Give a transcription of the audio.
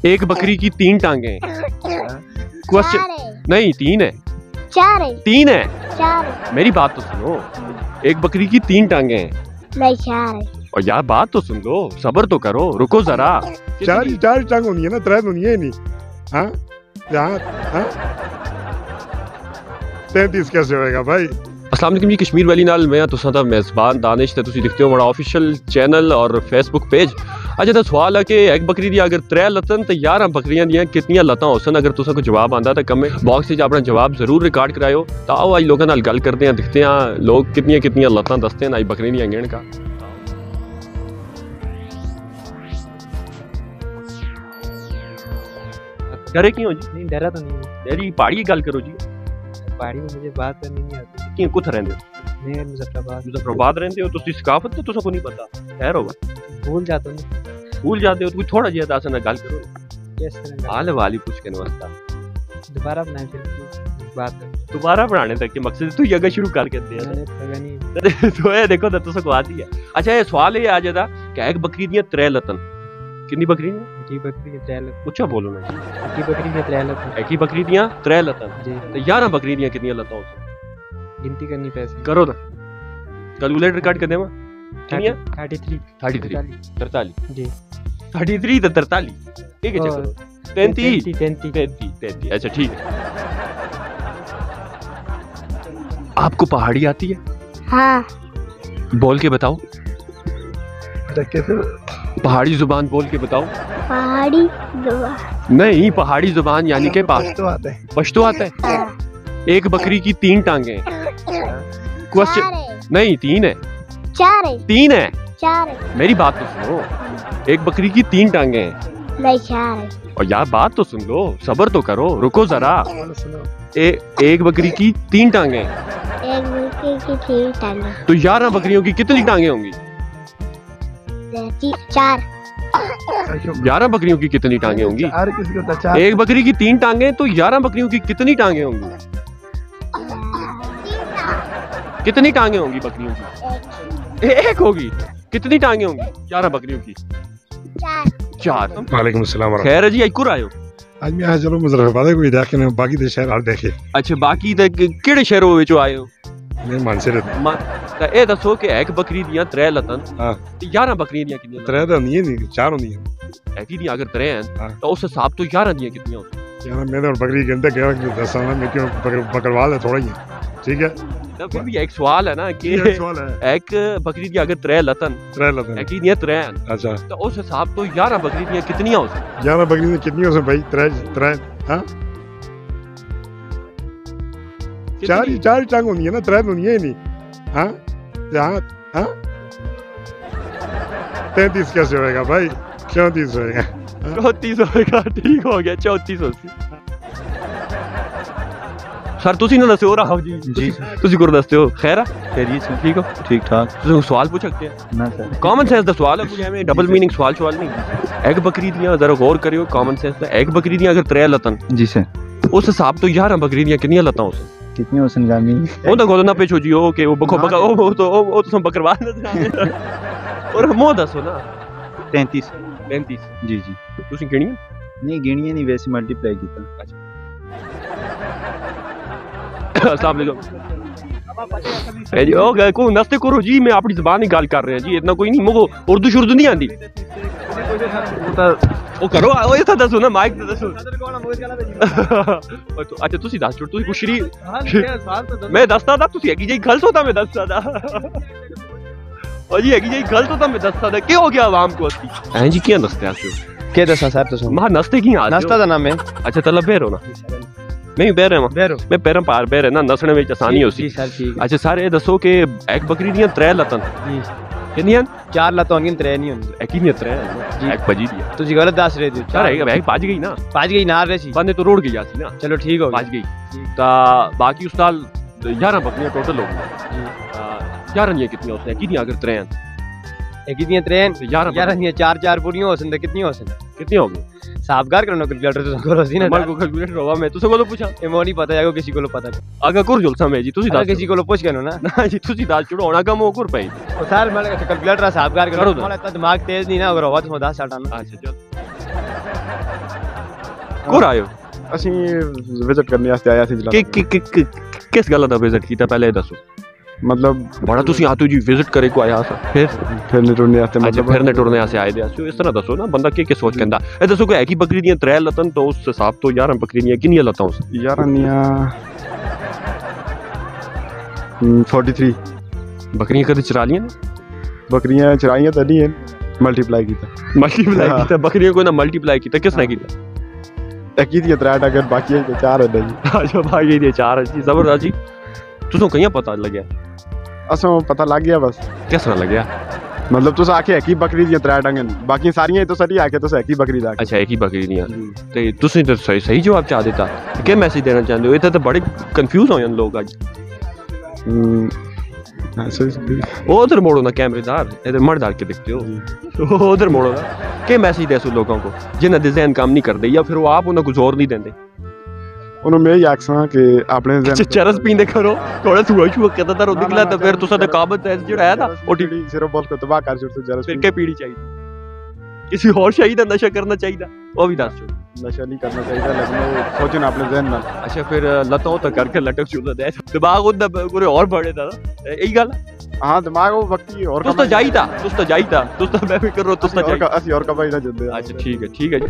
एक बकरी की 3 टांगे हैं। क्वेश्चन नहीं 3 है, 4 है, 3 है, 4 है। मेरी बात तो सुनो। एक बकरी की 3 टांगे हैं। नहीं 4 है। और यार बात तो सुन लो, सब्र तो करो, रुको जरा। चार टांग होनी है ना, 3 होनी है नहीं। हाँ हाँ 33 कैसे होएगा भाई? अस्सलाम वालेकुम जी, कश्मीर वैली नाल मैं तुसां दा मेज़बान दानिश ते तुसीं दिखते हो बड़ा ऑफिशियल चैनल और फेसबुक पेज। अच्छा तो सवाल है कि एक बकरी दी अगर 3 लत्तन तो 11 बकरियां दियां कितनियां लत्तां होसन? अगर तुसां को जवाब आंदा तो कमेंट बॉक्स च अपना जवाब जरूर रिकॉर्ड करायो। तो आओ आज लोगों नाल गल करते हैं, दिखते हैं लोग कितनियां कितनियां लत्तां दसते हैं आज बकरी दियां गिण का। डरे क्यों जी? नहीं डरा तो नहीं है। डरी पहाड़ी गल करो जी। पहाड़ी में मुझे बात करनी नहीं आती। क्यों कुछ रहंदे हो? मैं मुजफ्फराबाद रहंदे हो, तुसी सकाफत तो तुसा को नहीं पता। खैर होगा, भूल जाता हूँ। भूल जाते हो तो थोड़ा जिहा दास ना गल करो। किस तरह हाल वाली पूछ के नमस्ता दोबारा बनाए फिर बात कर। दोबारा बनाने तक के मकसद तू ये शुरू कर के दे मैंने पता नहीं। तो ये देखो तो तुसा को आती है। अच्छा ये सवाल ये आ जाता कि एक बकरी दियां 3 लत्तन कितनी बकरी है? की बकरी के 3 लत्तन। पूछा बोलो ना। की बकरी के 3 लत्तन। एक ही बकरी दियां 3 लत्तन जी। तो 11 बकरी दियां कितनी लत्तां होती? गिनती करनी पैसे करो ना, कैलकुलेटर काट के देवा। कितनियां? 33 43 जी। 33 तो 43 ठीक है। चलो 33 33 33। अच्छा ठीक है। आपको पहाड़ी आती है? हाँ। बोल के बताओ। पहाड़ी जुबान बोल के बताओ। पहाड़ी जुबान नहीं, पहाड़ी जुबान यानी के पश्तो आता है। पश्तो आता है। हाँ। एक बकरी की 3 टांगे हैं। 4 क्वेश्चन है, नहीं 3 है, 4 है, 3 है, 4 है। मेरी बात तो सुनो। एक बकरी की 3 टांगे हैं। नहीं 4 है। और यार बात तो सुन लो, सब्र तो करो, रुको जरा। एक बकरी की 3 टांगे हैं। एक बकरी की 3 टांगे। तो 11 बकरियों की कितनी टांगे होंगी? 4। 11 बकरियों की कितनी टांगे होंगी? एक बकरी की 3 टांगे तो 11 बकरियों की कितनी टांगे होंगी? कितनी टांगे होंगी बकरियों की? एक होगी। कितनी टांगे होंगी 11 बकरियों की? 4। वालेकुम अस्सलाम। खैर है जी, आज आयो। आज मैं आज चलो मुजफ्फराबाद कोई देखे ना, बाकी दे शहर हाल देखे। अच्छा बाकी ते केड़े शहरों विचों आए हो? मैं मानसर तो ये दसो कि एक बकरी दियां 3 लत्तन हां ते 11 बकरियां दियां कितनी? 3 तो नहीं है, 4 होनी है। एक ही दी अगर 3 हैं हाँ। तो उस हिसाब तो 11 दियां कितनी होती? यार मैं तो बकरी गिनते गया कि 10 साल में क्यों बकरवाल है थोड़ा ही है। ठीक है, तो फिर भी एक सवाल है ना कि ये सवाल है। एक बकरी दी अगर 3 लत्तन 3 लतन। एक ही दियां 3 हैं अच्छा तो उस हिसाब तो 11 बकरी दियां कितनी हो सकती? 11 बकरी में कितनी हो सकती भाई? 3 हां 4 टांग होनी है ना, 3 होनी है नहीं। हाँ हाँ 33 कैसे होएगा भाई? 34 होएगा। 34 होएगा, ठीक हो गया 34 80। सर तुसी ना दस्यो रहा जी जी तुसी को दसते हो। खैर खैरियत से ठीक हो? ठीक ठाक तुसी सवाल पूछ सकते हैं। ना सर कॉमन सेंस दा सवाल है, कोई हमें डबल मीनिंग सवाल नहीं। एक बकरी दियां जरा गौर करियो कॉमन सेंस पे। एक बकरी दियां अगर 3 लत्तन जी सर उस हिसाब तो 11 बकरी दियां कितनी लत्तां होसन? कितनी हो संगामी? ਉਹ ਤਾਂ ਕੋਲ ਨਾ ਪਿੱਛੋ ਜੀ ਉਹ ਕਿ ਉਹ ਬਖੋ ਬਗਾ ਉਹ ਤੁਸੀਂ ਬਕਰਵਾਲ ਨਜ਼ਰ ਆਉਂਦੇ ਔਰ ਮੋ ਦੱਸੋ ਨਾ 33 35 जी जी ਤੁਸੀਂ ਗਿਣੀਆਂ? नहीं गिनिया नहीं, वैसे मल्टीप्लाई किया। अस्सलाम वालेकुम। ए जी ओ को नस्ते करो जी, मैं अपनी जुबान ही गल कर रहे हैं जी, इतना कोई नहीं। मुझको उर्दू शुर्दू नहीं आती। ਉਹ ਕਰੋ ਉਹ ਇਹ ਤਾਂ ਦੱਸੋ ਨਾ, ਮਾਈਕ ਤੇ ਦੱਸੋ। ਅੱਛਾ ਤੁਸੀਂ ਦੱਸ ਚੋ, ਤੁਸੀਂ ਕੁਛ ਨਹੀਂ ਮੈਂ ਦੱਸਦਾ ਤਾਂ ਤੁਸੀਂ ਹੈਗੀ ਜੀ ਗਲਤ ਹੋਤਾ ਮੈਂ ਦੱਸਦਾ ਦਾ ਉਹ ਜੀ ਹੈਗੀ ਜੀ ਗਲਤ ਹੋਤਾ ਮੈਂ ਦੱਸਦਾ ਦਾ। ਕੀ ਹੋ ਗਿਆ ਆਵਾਮ को हैं जी क्या नस्ते आते हो? क्या दसा साहब तो मां नस्ते की आते हो? नाश्ता दा नाम है। अच्छा तला बेरो ना मैं भी बेर बैरो मैं पैरों पार बेर है ना, नसने में आसानी होती। जी सर ठीक। अच्छा सर ये दसो कि एक बकरी दियां 3 लत्तन जी कितनी हैं? 4 लत्तां होंगी, 3 नहीं होंगी। एक ही नहीं 3 हैं, एक बजी दी है। तुसी गलत दस रहे हो। सर एक बाज गई ना, पाज गई नार रही बंदे तो रोड गई जाती ना। चलो ठीक हो बाज गई ता बाकी उस साल 11 बकरियां टोटल हो गई। 11 दियां कितनी होती हैं? कितनी अगर 3 हैं? एक ही 3 11 11 4 पूरी हो सन कितनी हो सन? कितनी हो गई? साफगार करनो कैलकुलेटर तो करो सी ना। हमारे को कैलकुलेटर होगा, मैं तुसे को पूछा ए मोनी पता है किसी को पता अगर कुर जुलसा में जी तुसी अगर दास किसी को पूछ के ना ना जी तुसी दास छोड़ो होना कम हो कुर पे ओ सर मैं कैलकुलेटर साफगार करो, हमारा इतना दिमाग तेज नहीं ना, अगर होगा तो 10 साल। अच्छा चल ਕੋਰ ਆਏ ਹੋ ਅਸੀਂ ਵਿਜ਼ਿਟ ਕਰਨ ਵਾਸਤੇ ਆਇਆ ਸੀ ਜਲਾਲਾਬਾਦ ਕਿਸ ਗੱਲ ਦਾ ਵਿਜ਼ਿਟ ਕੀਤਾ ਪਹਿਲੇ ਇਹ ਦੱਸੋ ਮਤਲਬ ਬੜਾ ਤੁਸੀਂ ਆਤੋ ਜੀ ਵਿਜ਼ਿਟ करे को आया सा फिर ਫਿਰਨੇ ਟੁਰਨੇ ਵਾਸਤੇ अच्छा ਮਤਲਬ फिरने टुरने से आए दे इस तरह दसो ना बंदा के सोच कहंदा ए दसो कोई है कि बकरी दियां 3 लतन तो उस हिसाब तो 11 बकरी दियां कितनी लतां उस 11 ਦੀਆਂ 43 बकरियां कदे चरा लियां ਬੱਕਰੀਆਂ ਚਰਾਈਆਂ ਤਾਂ ਨਹੀਂ ਮਲਟੀਪਲਾਈ ਕੀਤਾ मल्टीप्लाई कीता बकरियां को ना मल्टीप्लाई कीता किसने कीता ਇੱਕ ਹੀ ਦੀਆਂ 3 ਅਗਰ ਬਾਕੀ ਹੈ 4 ਹੁੰਦੇ ਜੀ अच्छा भाई ये 4 जी जबरदस्त जी तुसों कहीं पता लग गया ਅਸਾਂ ਪਤਾ ਲੱਗ ਗਿਆ ਬਸ किस तरह लग गया ਮਤਲਬ ਤੁਸੀਂ ਆਖੇ ਇੱਕ ਹੀ ਬੱਕਰੀ ਦੀਆਂ 3 ਡੰਗਨ ਬਾਕੀ ਸਾਰੀਆਂ ਤੋਂ ਸੜੀ ਆਖੇ ਤੁਸੀਂ ਇੱਕ ਹੀ ਬੱਕਰੀ ਦਾ अच्छा एक ही बकरी दियां ते तुसी तो सही सही जवाब चाह देता क्या मैसेज देना चाहते हो इत्थे तो बड़े कंफ्यूज हो जान लोग आज वो उधर मोड़ो ना कैमरेदार इधर मर डाल के देखते हो उधर मोड़ो ना क्या मैसेज दे सो लोगों को जिन्हें दे ज़हन काम नहीं करते या फिर वो आप उन्हें कुछ और नहीं देंगे ਉਹਨੂੰ ਮੈਂ ਇਹ ਆਖਸਾਂ ਕਿ ਆਪਣੇ चरस पींदे करो थोड़ा सुआ छुआ कहता था निकला तो फिर तुसा दा काबत है जेड़ा है ना ओ टी ਸਿਰੋਂ ਬੋਲ ਕੇ ਤਬਾਹ ਕਰ ਛੱਡ ਜਰਾ फिर के पीड़ी चाहिए किसी और चाहिए नशा करना चाहिए वो भी दस छोड़ ਨਸ਼ਾ ਨਹੀਂ ਕਰਨਾ ਚਾਹੀਦਾ ਲੇਕਿਨ ਉਹ ਸੋਚਣਾ ਆਪਣੇ ਜ਼ਹਿਨ ਨਾਲ अच्छा फिर लतों तक करके लटक चुका दे दिमाग उदा पूरे और बढ़े था यही गल ਹਾਂ ਦਿਮਾਗ ਉਹ ਵਕਤੀ ਹੋਰ तुस तो जाईदा तुस तो मैं भी कर रहा तुस तो जाईदा ਅਸੀਂ ਹੋਰ ਕਮਾਈ ਨਾ ਜੁੰਦੇ अच्छा ठीक है जी